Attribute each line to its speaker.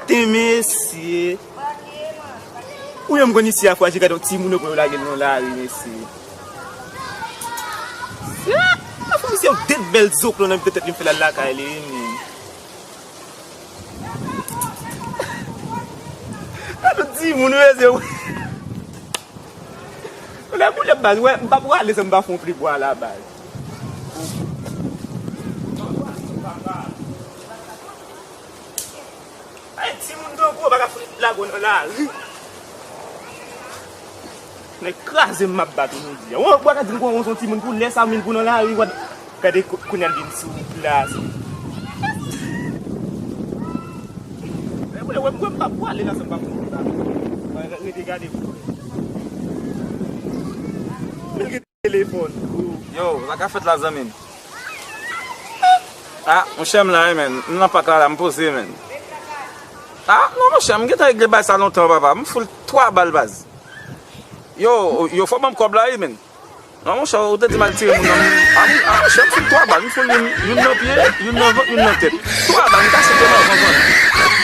Speaker 1: Te mesi. Ou yon mwen isi a fwa jika don ti moun pou yon la gen non la ri mesi. A fwa misi yon det bel zok lon an peut-être yon fè la laka ele men. A don ti moun wè ou. On a pou le baz, mpa pou ale se mba fon pri pou ala baz. Ay ti moun don pou baka fri la gon la ri. Ne krasé m'a battu nous dire. On va dire qu'on son petit monde pour laisser amin pour dans la rue regarder qu'on a dit sous place. Mais ouais pas pour aller là ça pas pour ça. Regardez vous. Le téléphone.
Speaker 2: Yo, ça qu'a fait la zamine. Ah, mon chum là men, non pas là me poser men. Ah, non mon chum, j'ai réglé ça longtemps papa, me fout 3 balles base. Yo faut même comme là men. Non mon cher, on te dit mal tirer mon ah chef 3 balles, il faut une pied, une tête. 3 balles, ça c'est comment